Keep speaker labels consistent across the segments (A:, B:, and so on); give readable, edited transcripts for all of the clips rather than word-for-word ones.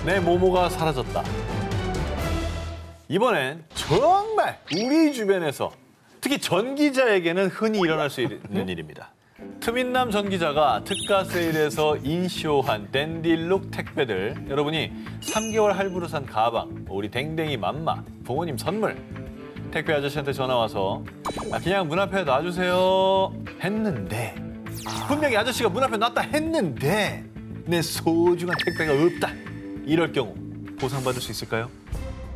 A: 내 모모가 사라졌다. 이번엔 정말 우리 주변에서 특히 전 기자에게는 흔히 일어날 수 있는 일입니다. 트윈남 전 기자가 특가 세일에서 인쇼한 댄디룩 택배들, 여러분이 3개월 할부로 산 가방, 우리 댕댕이 맘마, 부모님 선물, 택배 아저씨한테 전화 와서 그냥 문 앞에 놔주세요 했는데, 분명히 아저씨가 문 앞에 놨다 했는데 내 소중한 택배가 없다. 이럴 경우 보상받을 수 있을까요?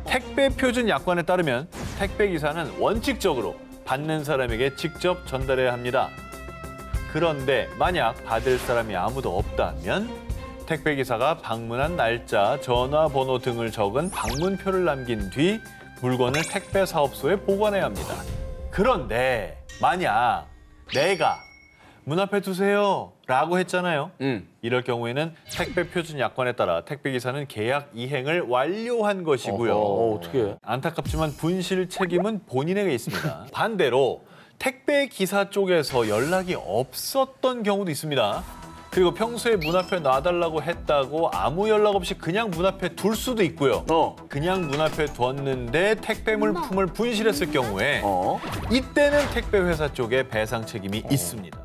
A: 택배 표준 약관에 따르면 택배 기사는 원칙적으로 받는 사람에게 직접 전달해야 합니다. 그런데 만약 받을 사람이 아무도 없다면 택배 기사가 방문한 날짜, 전화번호 등을 적은 방문표를 남긴 뒤 물건을 택배 사업소에 보관해야 합니다. 그런데 만약 내가 문 앞에 두세요 라고 했잖아요. 이럴 경우에는 택배 표준 약관에 따라 택배 기사는 계약 이행을 완료한 것이고요.
B: 어떻게?
A: 안타깝지만 분실 책임은 본인에게 있습니다. 반대로 택배 기사 쪽에서 연락이 없었던 경우도 있습니다. 그리고 평소에 문 앞에 놔달라고 했다고 아무 연락 없이 그냥 문 앞에 둘 수도 있고요. 그냥 문 앞에 두었는데 택배 물품을 분실했을 경우에 이때는 택배 회사 쪽에 배상 책임이 있습니다.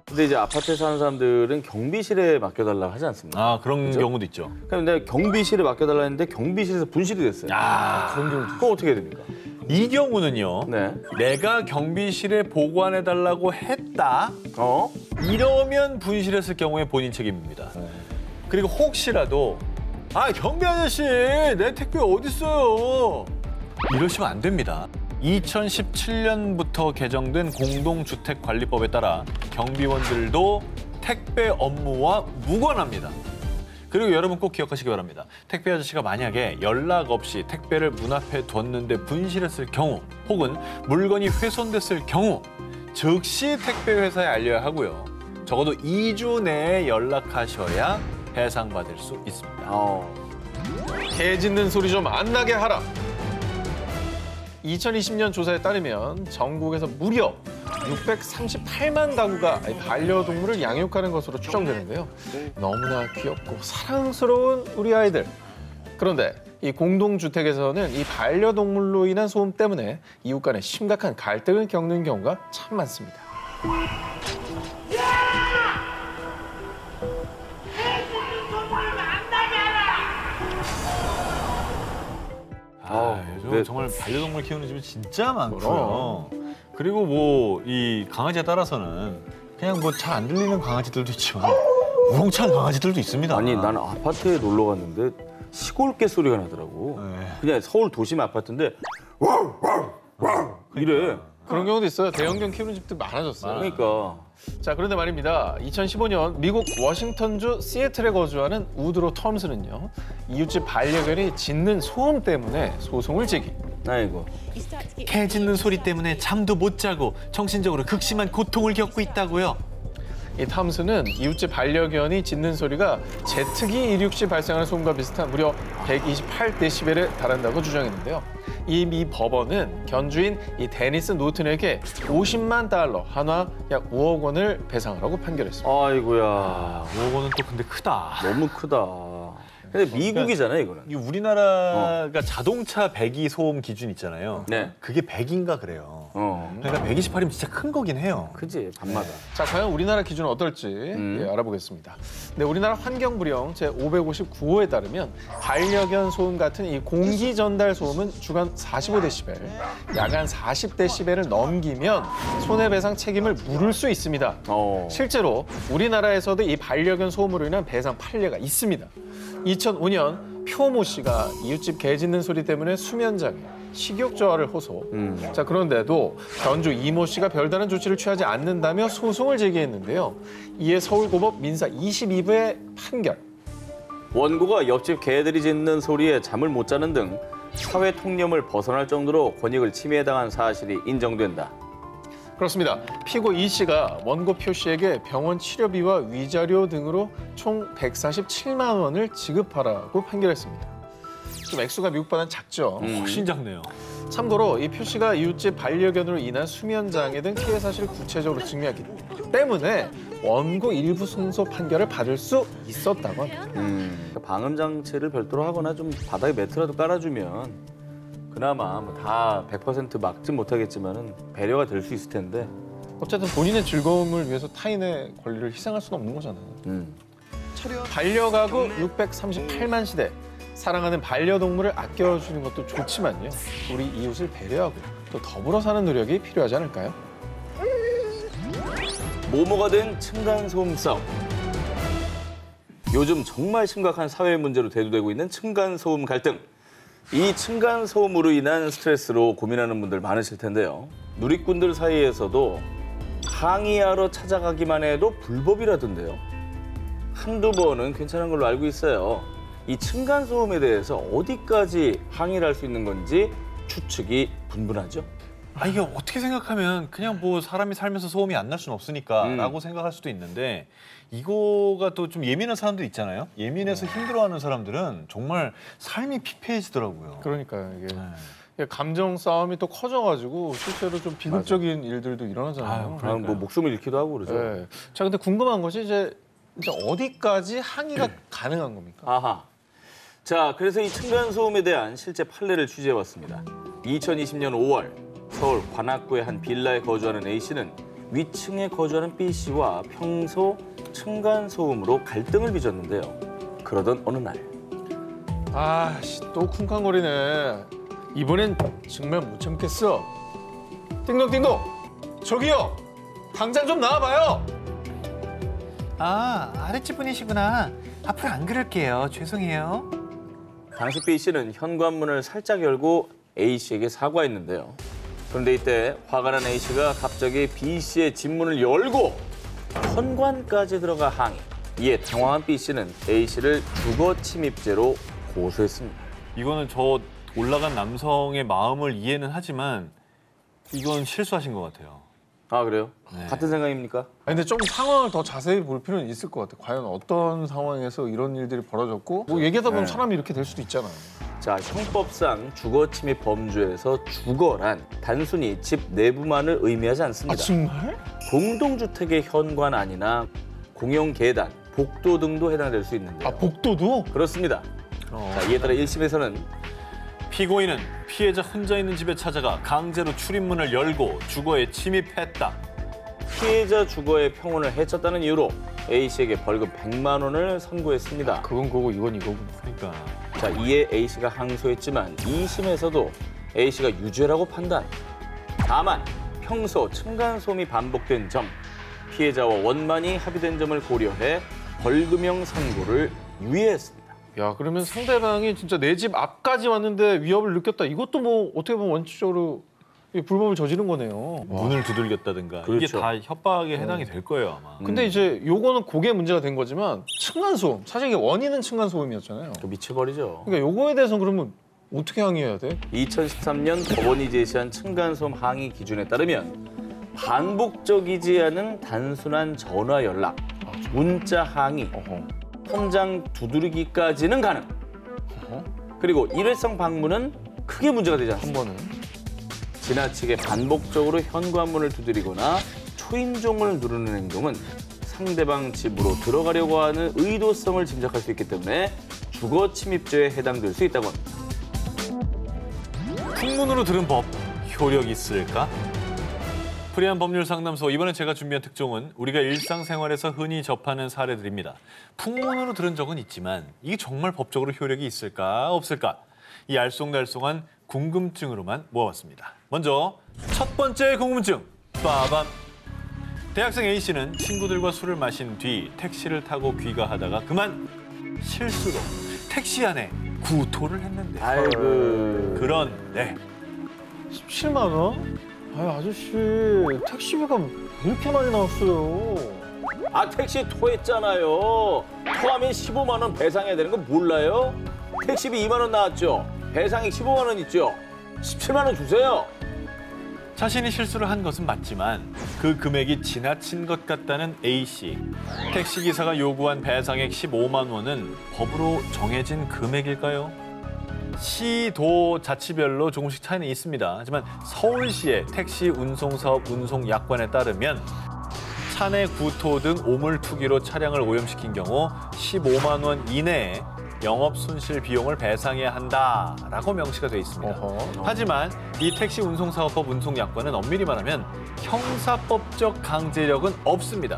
B: 근데 이제 아파트에 사는 사람들은 경비실에 맡겨달라고 하지 않습니까?
A: 아, 그런
B: 그죠?
A: 경우도 있죠.
B: 근데 경비실에 맡겨달라 했는데 경비실에서 분실이 됐어요. 그런 경우 그거 어떻게 해야 됩니까?
A: 이 경우는요.
B: 네.
A: 내가 경비실에 보관해달라고 했다. 이러면 분실했을 경우에 본인 책임입니다. 그리고 혹시라도 경비 아저씨 내 택배 어디 있어요? 이러시면 안 됩니다. 2017년부터 개정된 공동주택관리법에 따라 경비원들도 택배 업무와 무관합니다. 그리고 여러분 꼭 기억하시기 바랍니다. 택배 아저씨가 만약에 연락 없이 택배를 문 앞에 뒀는데 분실했을 경우 혹은 물건이 훼손됐을 경우 즉시 택배 회사에 알려야 하고요. 적어도 2주 내에 연락하셔야 배상받을 수 있습니다.
C: 개 짖는 소리 좀 안 나게 하라. 2020년 조사에 따르면 전국에서 무려 638만 가구가 반려동물을 양육하는 것으로 추정되는데요. 너무나 귀엽고 사랑스러운 우리 아이들. 그런데 이 공동주택에서는 이 반려동물로 인한 소음 때문에 이웃 간에 심각한 갈등을 겪는 경우가 참 많습니다.
A: 요즘 정말 반려동물 키우는 집이 진짜 많고요. 그리고 뭐 이 강아지에 따라서는 그냥 뭐 잘 안 들리는 강아지들도 있지만 우렁찬 강아지들도 있습니다.
B: 아니 나는 아파트에 놀러 갔는데 시골 개 소리가 나더라고. 그냥 서울 도심 아파트인데 와우 이래.
C: 그런 경우도 있어요. 대형견 키우는 집도 많아졌어요.
B: 그러니까.
C: 자, 그런데 말입니다. 2015년 미국 워싱턴주 시애틀에 거주하는 우드로 톰스는요. 이웃집 반려견이 짖는 소음 때문에 소송을 제기.
B: 아이고.
A: 개 짖는 소리 때문에 잠도 못 자고 정신적으로 극심한 고통을 겪고 있다고요.
C: 이 탐스는 이웃집 반려견이 짖는 소리가 제트기 이륙 시 발생하는 소음과 비슷한 무려 128데시벨에 달한다고 주장했는데요. 이 미 법원은 견주인 이 데니스 노튼에게 50만 달러, 한화 약 5억 원을 배상하라고 판결했습니다.
B: 아이고야.
A: 5억 원은 또 근데 크다.
B: 너무 크다. 근데 미국이잖아요, 이거는.
A: 이 우리나라가 자동차 배기 소음 기준 있잖아요.
B: 네.
A: 그게 100인가 그래요. 그러니까 128이면 진짜 큰 거긴 해요.
B: 크지, 밤마다.
C: 자, 과연 우리나라 기준은 어떨지 알아보겠습니다. 네, 우리나라 환경부령 제559호에 따르면 반려견 소음 같은 이 공기 전달 소음은 주간 45데시벨, 야간 40데시벨을 넘기면 손해배상 책임을 물을 수 있습니다. 실제로 우리나라에서도 이 반려견 소음으로 인한 배상 판례가 있습니다. 2005년 표모 씨가 이웃집 개 짖는 소리 때문에 수면장애, 식욕 저하를 호소. 자, 그런데도 견주 이모 씨가 별다른 조치를 취하지 않는다며 소송을 제기했는데요. 이에 서울고법 민사 22부의 판결.
B: 원고가 옆집 개들이 짖는 소리에 잠을 못 자는 등 사회 통념을 벗어날 정도로 권익을 침해당한 사실이 인정된다.
C: 그렇습니다. 피고 이 씨가 원고 표 씨에게 병원 치료비와 위자료 등으로 총 147만 원을 지급하라고 판결했습니다. 좀 액수가 미국보다는 작죠.
A: 훨씬 작네요.
C: 참고로 이 표시가 이웃집 반려견으로 인한 수면 장애 등 피해 사실을 구체적으로 증명하기 때문에 원고 일부 승소 판결을 받을 수 있었다고 합니다.
B: 방음 장치를 별도로 하거나 좀 바닥에 매트라도 깔아주면 그나마 뭐 다 100% 막진 못하겠지만은 배려가 될 수 있을 텐데.
C: 어쨌든 본인의 즐거움을 위해서 타인의 권리를 희생할 수는 없는 거잖아요. 반려가구 638만 시대. 사랑하는 반려동물을 아껴주는 것도 좋지만요. 우리 이웃을 배려하고 또 더불어 사는 노력이 필요하지 않을까요?
B: 모모가 된 층간소음 싸움. 요즘 정말 심각한 사회 문제로 대두되고 있는 층간소음 갈등. 이 층간소음으로 인한 스트레스로 고민하는 분들 많으실 텐데요. 누리꾼들 사이에서도 항의하러 찾아가기만 해도 불법이라던데요. 한두 번은 괜찮은 걸로 알고 있어요. 이 층간소음에 대해서 어디까지 항의를 할 수 있는 건지 추측이 분분하죠.
A: 아, 이게 어떻게 생각하면 그냥 뭐 사람이 살면서 소음이 안 날 수는 없으니까라고 생각할 수도 있는데 이거가 또 좀 예민한 사람들 있잖아요. 예민해서 힘들어하는 사람들은 정말 삶이 피폐해지더라고요.
C: 그러니까요. 이게 감정 싸움이 또 커져가지고 실제로 좀 비극적인 일들도 일어나잖아요.
A: 아유,
B: 뭐 목숨을 잃기도 하고 그러죠.
C: 네. 자, 근데 궁금한 것이 이제 어디까지 항의가 가능한 겁니까?
B: 아하. 자, 그래서 이 층간소음에 대한 실제 판례를 취재해왔습니다. 2020년 5월 서울 관악구의 한 빌라에 거주하는 A씨는 위층에 거주하는 B씨와 평소 층간소음으로 갈등을 빚었는데요. 그러던 어느 날
C: 아씨, 또 쿵쾅거리네. 이번엔 정말 못 참겠어. 띵동띵동, 저기요, 당장 좀 나와봐요.
A: 아, 아랫집 분이시구나. 앞으로 안 그럴게요. 죄송해요.
B: 당시 B씨는 현관문을 살짝 열고 A씨에게 사과했는데요. 그런데 이때 화가 난 A씨가 갑자기 B씨의 집 문을 열고 현관까지 들어가 항의. 이에 당황한 B씨는 A씨를 주거 침입죄로 고소했습니다.
A: 이거는 저 올라간 남성의 마음을 이해는 하지만 이건 실수하신 것 같아요.
B: 아, 그래요?
A: 네.
B: 같은 생각입니까?
C: 아니, 근데 좀 상황을 더 자세히 볼 필요는 있을 것 같아. 과연 어떤 상황에서 이런 일들이 벌어졌고 뭐 얘기하다 보면 사람이 이렇게 될 수도 있잖아요.
B: 자, 형법상 주거 침입 범주에서 주거란 단순히 집 내부만을 의미하지 않습니다.
C: 아, 정말?
B: 공동주택의 현관 안이나 공용 계단, 복도 등도 해당될 수 있는데요.
C: 아, 복도도?
B: 그렇습니다. 자, 이에 따라 1심에서는
A: 피고인은 피해자 혼자 있는 집에 찾아가 강제로 출입문을 열고 주거에 침입했다.
B: 피해자 주거의 평온을 해쳤다는 이유로 A씨에게 벌금 100만 원을 선고했습니다.
C: 그건 그거고 이건 이거구나.
A: 그러니까
B: 자, 이에 A씨가 항소했지만 2심에서도 A씨가 유죄라고 판단. 다만 평소 층간소음이 반복된 점, 피해자와 원만히 합의된 점을 고려해 벌금형 선고를 유예했습니다.
C: 야, 그러면 상대방이 진짜 내 집 앞까지 왔는데 위협을 느꼈다. 이것도 뭐 어떻게 보면 원칙적으로 이 불법을 저지른 거네요.
A: 문을 두들겼다든가 이게
B: 그렇죠.
A: 다 협박에 해당이 될 거예요 아마.
C: 근데 이제 요거는 그게 문제가 된 거지만 층간소음, 사실 이게 원인은 층간소음이었잖아요.
B: 미쳐버리죠.
C: 그러니까 요거에 대해서는 그러면 어떻게 항의해야 돼?
B: 2013년 법원이 제시한 층간소음 항의 기준에 따르면 반복적이지 않은 단순한 전화 연락, 문자 항의, 현장 두드리기까지는 가능. 그리고 일회성 방문은 크게 문제가 되지
C: 한
B: 않습니다.
C: 번은.
B: 지나치게 반복적으로 현관문을 두드리거나 초인종을 누르는 행동은 상대방 집으로 들어가려고 하는 의도성을 짐작할 수 있기 때문에 주거 침입죄에 해당될 수 있다고 합니다.
A: 풍문으로 들은 법 효력 있을까? 프리한 법률 상담소 이번에 제가 준비한 특종은 우리가 일상생활에서 흔히 접하는 사례들입니다. 풍문으로 들은 적은 있지만 이게 정말 법적으로 효력이 있을까 없을까? 이 알쏭달쏭한 궁금증으로만 모아봤습니다. 먼저 첫 번째 궁금증 빠밤. 대학생 A씨는 친구들과 술을 마신 뒤 택시를 타고 귀가하다가 그만 실수로 택시 안에 구토를 했는데
B: 아이고.
A: 그런데
C: 17만 원? 아유, 아저씨, 택시비가 왜 이렇게 많이 나왔어요?
B: 아, 택시 토했잖아요. 토하면 15만 원 배상해야 되는 거 몰라요? 택시비 2만 원 나왔죠? 배상이 15만 원 있죠? 17만 원 주세요.
A: 자신이 실수를 한 것은 맞지만 그 금액이 지나친 것 같다는 A씨. 택시기사가 요구한 배상액 15만 원은 법으로 정해진 금액일까요? 시도 자치별로 조금씩 차이는 있습니다. 하지만 서울시의 택시 운송사업 운송약관에 따르면 차내 구토 등 오물 투기로 차량을 오염시킨 경우 15만 원 이내에 영업 손실 비용을 배상해야 한다라고 명시가 돼 있습니다.
C: 어허.
A: 하지만 이 택시 운송사업법 운송약관은 엄밀히 말하면 형사법적 강제력은 없습니다.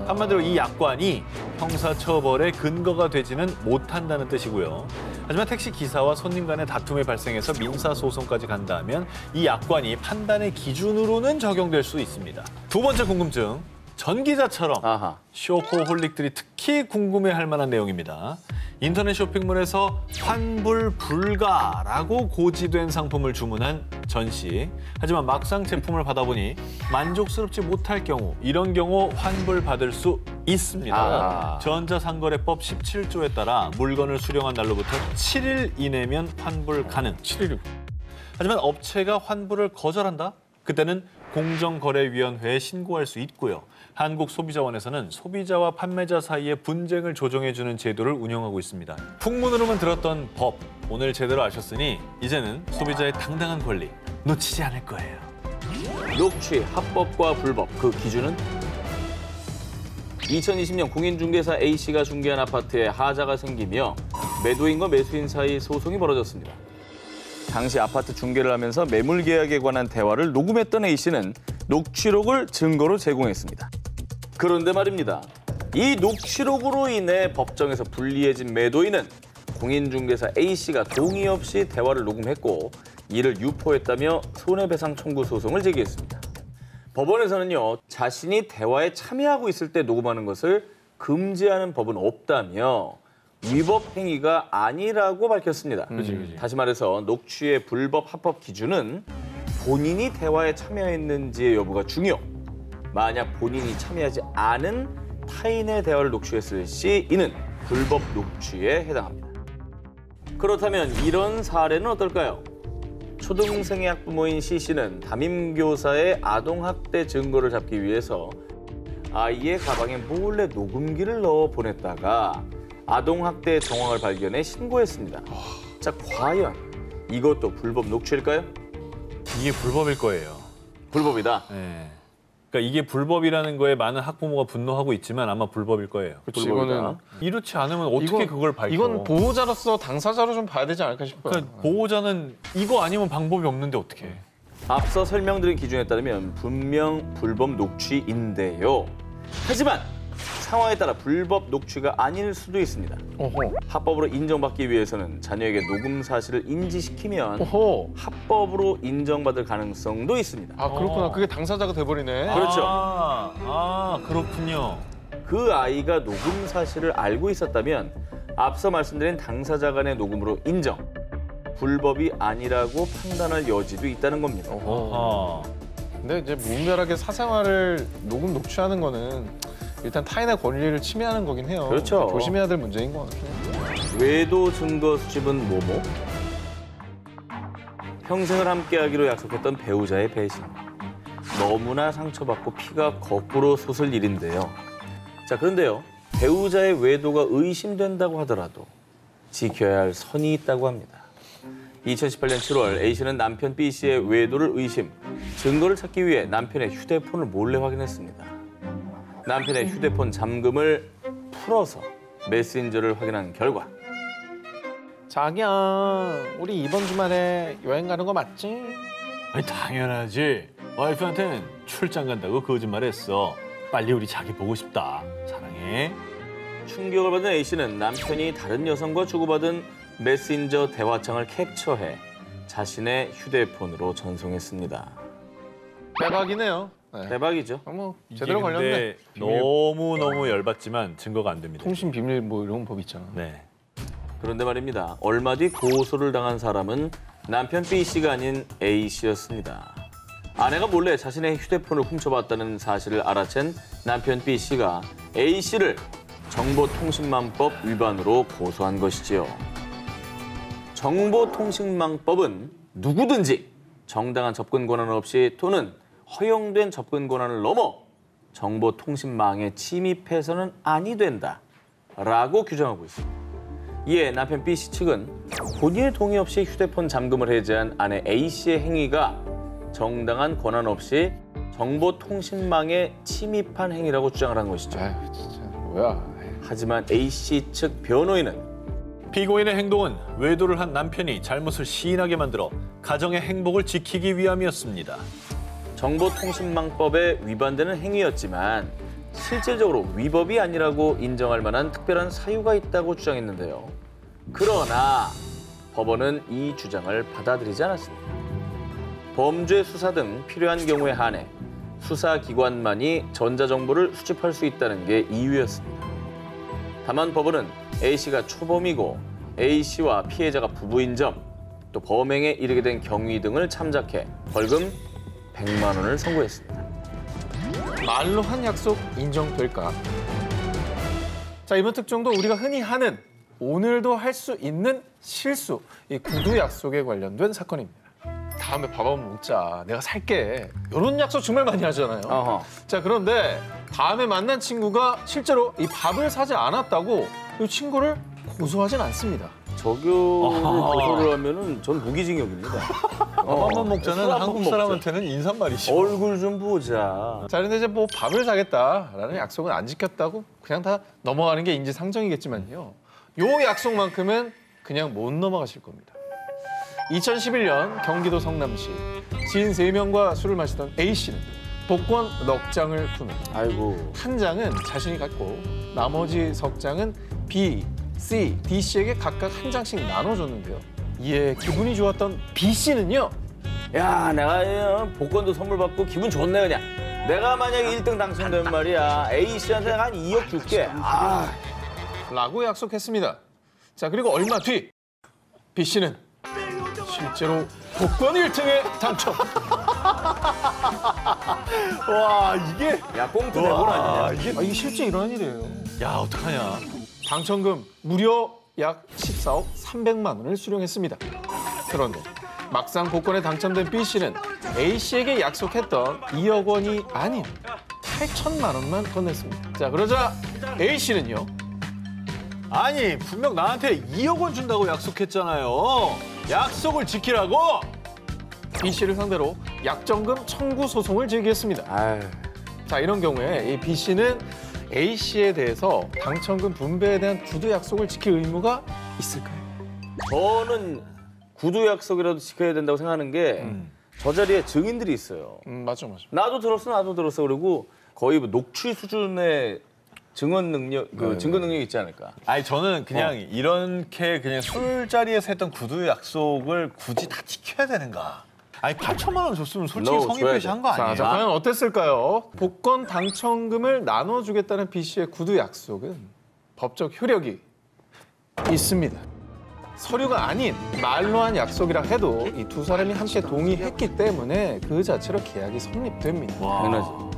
A: 한마디로 이 약관이 형사처벌의 근거가 되지는 못한다는 뜻이고요. 하지만 택시 기사와 손님 간의 다툼이 발생해서 민사소송까지 간다면 이 약관이 판단의 기준으로는 적용될 수 있습니다. 두 번째 궁금증, 전기자처럼
B: 아하.
A: 쇼퍼홀릭들이 특히 궁금해할 만한 내용입니다. 인터넷 쇼핑몰에서 환불 불가라고 고지된 상품을 주문한 전 씨. 하지만 막상 제품을 받아보니 만족스럽지 못할 경우, 이런 경우 환불 받을 수 있습니다.
B: 아.
A: 전자상거래법 17조에 따라 물건을 수령한 날로부터 7일 이내면 환불 가능. 7일. 하지만 업체가 환불을 거절한다? 그때는 공정거래위원회에 신고할 수 있고요. 한국소비자원에서는 소비자와 판매자 사이의 분쟁을 조정해주는 제도를 운영하고 있습니다. 풍문으로만 들었던 법, 오늘 제대로 아셨으니 이제는 소비자의 당당한 권리 놓치지 않을 거예요.
B: 녹취, 합법과 불법, 그 기준은? 2020년 공인중개사 A씨가 중개한 아파트에 하자가 생기며 매도인과 매수인 사이 소송이 벌어졌습니다. 당시 아파트 중개를 하면서 매물 계약에 관한 대화를 녹음했던 A씨는 녹취록을 증거로 제공했습니다. 그런데 말입니다. 이 녹취록으로 인해 법정에서 불리해진 매도인은 공인중개사 A씨가 동의 없이 대화를 녹음했고 이를 유포했다며 손해배상 청구 소송을 제기했습니다. 법원에서는요, 자신이 대화에 참여하고 있을 때 녹음하는 것을 금지하는 법은 없다며 위법 행위가 아니라고 밝혔습니다. 다시 말해서 녹취의 불법 합법 기준은 본인이 대화에 참여했는지의 여부가 중요. 만약 본인이 참여하지 않은 타인의 대화를 녹취했을 시 이는 불법 녹취에 해당합니다. 그렇다면 이런 사례는 어떨까요? 초등생의 학부모인 C씨는 담임교사의 아동학대 증거를 잡기 위해서 아이의 가방에 몰래 녹음기를 넣어 보냈다가 아동학대 정황을 발견해 신고했습니다. 자, 과연 이것도 불법 녹취일까요?
A: 이게 불법일 거예요.
B: 불법이다.
A: 네. 그러니까 이게 불법이라는 거에 많은 학부모가 분노하고 있지만 아마 불법일 거예요.
C: 그치,
B: 불법이다.
C: 이거는
A: 이렇지 않으면 어떻게
C: 이건-
A: 그걸 밝혀?
C: 이건 보호자로서 당사자로 좀 봐야 되지 않을까 싶어요.
A: 그러니까 보호자는 이거 아니면 방법이 없는데 어떻게?
B: 앞서 설명드린 기준에 따르면 분명 불법 녹취인데요. 하지만 상황에 따라 불법 녹취가 아닐 수도 있습니다.
C: 어허.
B: 합법으로 인정받기 위해서는 자녀에게 녹음 사실을 인지시키면
C: 어허.
B: 합법으로 인정받을 가능성도 있습니다.
C: 아 그렇구나. 그게 당사자가 돼버리네.
B: 그렇죠.
A: 그렇군요.
B: 그 아이가 녹음 사실을 알고 있었다면 앞서 말씀드린 당사자 간의 녹음으로 인정, 불법이 아니라고 판단할 여지도 있다는 겁니다.
C: 어허.
A: 아,
C: 근데 이제 무분별하게 사생활을 녹취하는 거는 일단 타인의 권리를 침해하는 거긴 해요.
B: 그렇죠.
C: 조심해야 될 문제인 것 같아요.
B: 외도 증거 수집은 뭐뭐? 평생을 함께하기로 약속했던 배우자의 배신. 너무나 상처받고 피가 거꾸로 솟을 일인데요. 자, 그런데요. 배우자의 외도가 의심된다고 하더라도 지켜야 할 선이 있다고 합니다. 2018년 7월 A씨는 남편 B씨의 외도를 의심, 증거를 찾기 위해 남편의 휴대폰을 몰래 확인했습니다. 남편의 휴대폰 잠금을 풀어서 메신저를 확인한 결과
C: 자기야, 우리 이번 주말에 여행 가는 거 맞지?
A: 아니 당연하지. 와이프한테는 출장 간다고 거짓말했어. 빨리 우리 자기 보고 싶다. 사랑해.
B: 충격을 받은 A씨는 남편이 다른 여성과 주고받은 메신저 대화창을 캡처해 자신의 휴대폰으로 전송했습니다.
C: 대박이네요. 네.
B: 대박이죠.
C: 뭐
A: 이게
C: 제대로
A: 근데
C: 걸렸네.
A: 너무 열받지만 증거가 안 됩니다.
C: 통신 비밀 뭐 이런 법 있잖아.
A: 네.
B: 그런데 말입니다. 얼마 뒤 고소를 당한 사람은 남편 B씨가 아닌 A씨였습니다. 아내가 몰래 자신의 휴대폰을 훔쳐봤다는 사실을 알아챈 남편 B씨가 A씨를 정보통신망법 위반으로 고소한 것이지요. 정보통신망법은 누구든지 정당한 접근 권한 없이 또는 허용된 접근 권한을 넘어 정보통신망에 침입해서는 아니 된다라고 규정하고 있습니다. 이에 남편 B씨 측은 본인의 동의 없이 휴대폰 잠금을 해제한 아내 A씨의 행위가 정당한 권한 없이 정보통신망에 침입한 행위라고 주장을 한 것이죠.
C: 아유, 진짜 뭐야.
B: 하지만 A씨 측 변호인은
A: 피고인의 행동은 외도를 한 남편이 잘못을 시인하게 만들어 가정의 행복을 지키기 위함이었습니다.
B: 정보통신망법에 위반되는 행위였지만 실질적으로 위법이 아니라고 인정할 만한 특별한 사유가 있다고 주장했는데요. 그러나 법원은 이 주장을 받아들이지 않았습니다. 범죄 수사 등 필요한 경우에 한해 수사기관만이 전자정보를 수집할 수 있다는 게 이유였습니다. 다만 법원은 A씨가 초범이고 A씨와 피해자가 부부인 점, 또 범행에 이르게 된 경위 등을 참작해 벌금 100만 원을 선고했습니다.
C: 말로 한 약속 인정될까? 자, 이번 특종도 우리가 흔히 하는 오늘도 할 수 있는 실수, 이 구두 약속에 관련된 사건입니다. 다음에 밥 한번 먹자, 내가 살게, 이런 약속 정말 많이 하잖아요.
B: 어허.
C: 자, 그런데 다음에 만난 친구가 실제로 이 밥을 사지 않았다고 이 친구를 고소하진 않습니다.
B: 적용을 고소를 하면은 전 무기징역입니다.
A: 밥만 먹자는
B: 술 한번
A: 한국
B: 먹자.
A: 사람한테는 인사말이죠.
B: 얼굴 좀 보자.
C: 자, 그런데 이제 뭐 밥을 사겠다라는 약속은 안 지켰다고 그냥 다 넘어가는 게 인지상정이겠지만요. 요 약속만큼은 그냥 못 넘어가실 겁니다. 2011년 경기도 성남시 지인 3명과 술을 마시던 A씨는 복권 넉 장을 구매합니다.
B: 아이고.
C: 한 장은 자신이 갖고 나머지 석 장은 B, C, D씨에게 각각 한 장씩 나눠줬는데요. 이에 기분이 좋았던 B씨는요.
B: 야, 내가 복권도 선물 받고 기분 좋네 그냥. 내가 만약에 1등 당첨되면 말이야 A씨한테 내가 한 2억 줄게.
C: 라고 약속했습니다. 자, 그리고 얼마 뒤 B씨는 실제로 복권 1등에 당첨.
A: 와, 이게
B: 야, 꽁트 대본 아니냐?
C: 이게 실제 일어난 일이에요.
A: 야, 어떡하냐.
C: 당첨금 무려 약 14억 300만 원을 수령했습니다. 그런데 막상 복권에 당첨된 B씨는 A씨에게 약속했던 2억 원이 아닌 8천만 원만 건넸습니다. 자, 그러자 A씨는요.
A: 아니, 분명 나한테 2억 원 준다고 약속했잖아요. 약속을 지키라고.
C: B씨를 상대로 약정금 청구 소송을 제기했습니다.
B: 아유.
C: 자, 이런 경우에 이 B씨는 A씨에 대해서 당첨금 분배에 대한 구두 약속을 지킬 의무가 있을까요?
B: 저는 구두 약속이라도 지켜야 된다고 생각하는 게 저 자리에 증인들이 있어요.
C: 맞아.
B: 나도 들었어. 그리고 거의 뭐 녹취 수준의 증언 능력, 증거 능력이 있지 않을까.
A: 아니, 저는 그냥 이렇게 그냥 술자리에서 했던 구두 약속을 굳이 다 지켜야 되는가? 아니, 8천만 원 줬으면 솔직히
B: No,
A: 성의
B: 줘야
A: 표시한 거 아니에요?
C: 자, 과연 어땠을까요? 복권 당첨금을 나눠주겠다는 B씨의 구두 약속은 법적 효력이 있습니다. 서류가 아닌 말로 한 약속이라 해도 이 두 사람이 함께 동의했기 때문에 그 자체로 계약이 성립됩니다.
B: 당연하지.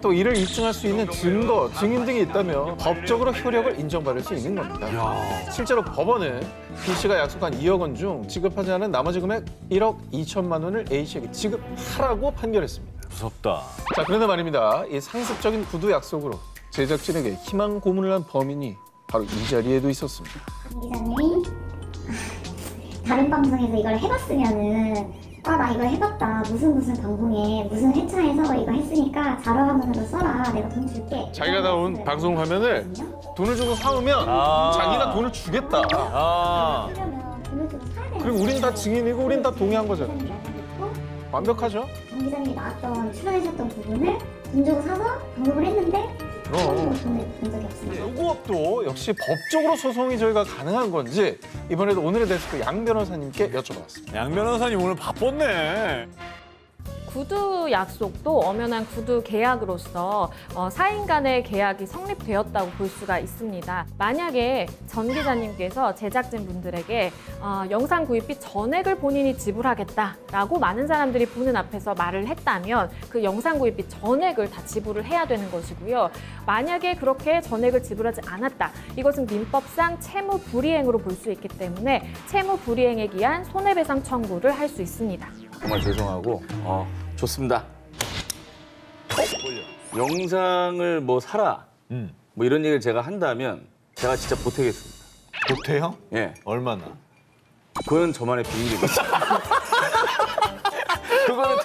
C: 또 이를 입증할 수 있는 증거, 증인 등이 있다면 법적으로 효력을 인정받을 수 있는 겁니다. 실제로 법원은 B씨가 약속한 2억 원 중 지급하지 않은 나머지 금액 1억 2천만 원을 A씨에게 지급하라고 판결했습니다.
A: 무섭다.
C: 자, 그런데 말입니다. 이 상습적인 구두 약속으로 제작진에게 희망 고문을 한 범인이 바로 이 자리에도 있었습니다.
D: 기자님이 다른 방송에서 이걸 해봤으면은 나 이거 해봤다 무슨 방송에 무슨 회차에서 이거 했으니까 자료화면으로 써라 내가 돈 줄게.
C: 자기가 나온 방송 화면을 돈을 주고 사오면 자기가 돈을 주겠다.
D: 그러면 돈을 주고 사야 되는
C: 그리고 우린 다 증인이고 우린 다 동의한 거잖아요. 완벽하죠?
D: 정 기자님이 나왔던 출연하셨던 부분을 돈 주고 사서 방송을 했는데
C: 그럼.
D: 돈을 본 적이 없습니다.
C: 이것도 역시 법적으로 소송이 저희가 가능한 건지 이번에도 오늘의 데스크 양 변호사님께 여쭤봤습니다.
A: 양 변호사님 오늘 바빴네.
E: 구두 약속도 엄연한 구두 계약으로서 사인 간의 계약이 성립되었다고 볼 수가 있습니다. 만약에 전 기자님께서 제작진 분들에게 영상 구입비 전액을 본인이 지불하겠다라고 많은 사람들이 보는 앞에서 말을 했다면 그 영상 구입비 전액을 다 지불을 해야 되는 것이고요. 만약에 그렇게 전액을 지불하지 않았다. 이것은 민법상 채무 불이행으로 볼 수 있기 때문에 채무 불이행에 기한 손해배상 청구를 할 수 있습니다.
B: 정말 죄송하고 좋습니다. 영상을 뭐 사라 뭐 이런 얘기를 제가 한다면 제가 진짜 보태겠습니다.
A: 못해요?
B: 예,
A: 얼마나?
B: 그건 저만의 비밀입니다. 그거는